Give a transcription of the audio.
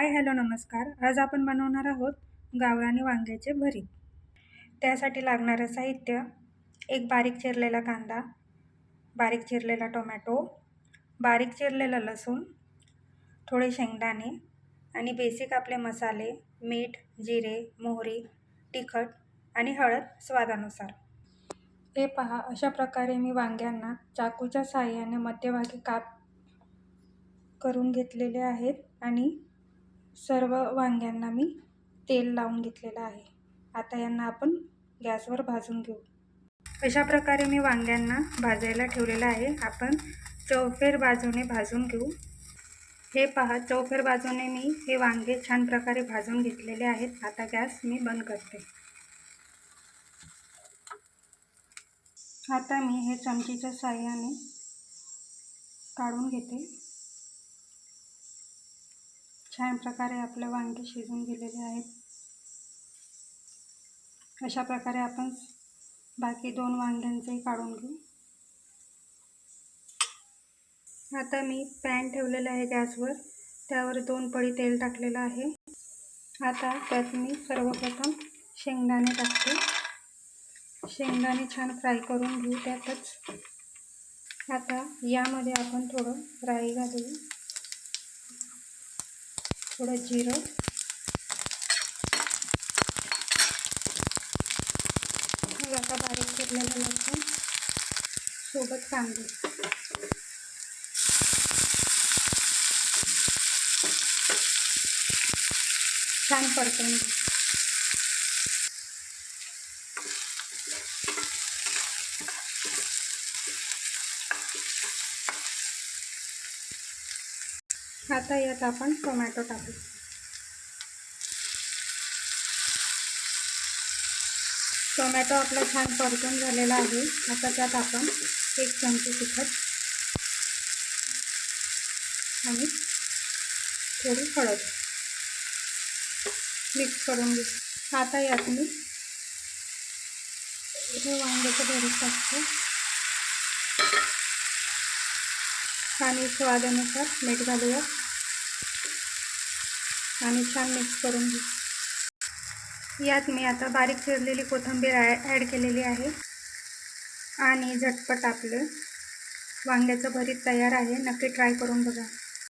Hi hello नमस्कार. आज आपण बनवणार आहोत गावरानी वांग्याचे भरीत. त्यासाठी लागणारं साहित्य: एक बारीक चिरलेला कांदा, बारीक चिरलेला टोमॅटो, बारीक चिरलेला लसूण, थोडे शेंगदाणे आणि बेसिक आपले मसाले: मीठ, जिरे, मोहरी, तिखट आणि हळद स्वादानुसार. हे पहा, अशा प्रकारे मी वांग्यांना चाकूच्या साहाय्याने मध्यभागी काप करून घेतलेले आहेत आणि सर्व वांग्यांना मी तेल लावून घेतलेलं आहे. आता यांना आपण गॅसवर भाजून घेऊ. अशा प्रकारे मी वांग्यांना भाजायला ठेवलेलं आहे. आपण चौफेर बाजूने भाजून घेऊ. हे पहा, चौफेर बाजूने मी हे वांगे छान प्रकारे भाजून घेतलेले आहेत. आता गॅस मी बंद करते. आता मी हे चमचीच्या साहाय्याने काढून घेते. छान प्रकारे आपले वांगे शिजून गेलेले आहेत. अशा प्रकारे आपण बाकी 2 वांग्यांचेही काढून घेऊ. आता मी पॅन ठेवलेला आहे गॅसवर. त्यावर 2 पळी तेल टाकलेलं आहे. आता त्यात मी सर्वप्रथम शेंगदाणे टाकते. शेंगदाणे छान फ्राय करून घेऊ त्यातच. आता यामध्ये आपण थोडं राई घालू, थोडं जिरं, आता बारीक चिरलेलं लसूण सोबत कांदे. छान परतून घेऊ. आता यात आपण टोमॅटो टाकू. टोमॅटो आपला छान परतून झालेला आहे. आता त्यात आपण 1 चमचा तिखट आणि थोडी हळद मिक्स करून घेऊ. आता यात मी हे वांग्याचं भरीत टाकतो आणि स्वादानुसार मीठ घालूया आणि छान मिक्स करून घेऊ. यात मी आता बारीक चिरलेली कोथिंबीर ॲड केलेली आहे आणि झटपट आपलं वांग्याचं भरीत तयार आहे. नक्की ट्राय करून बघा.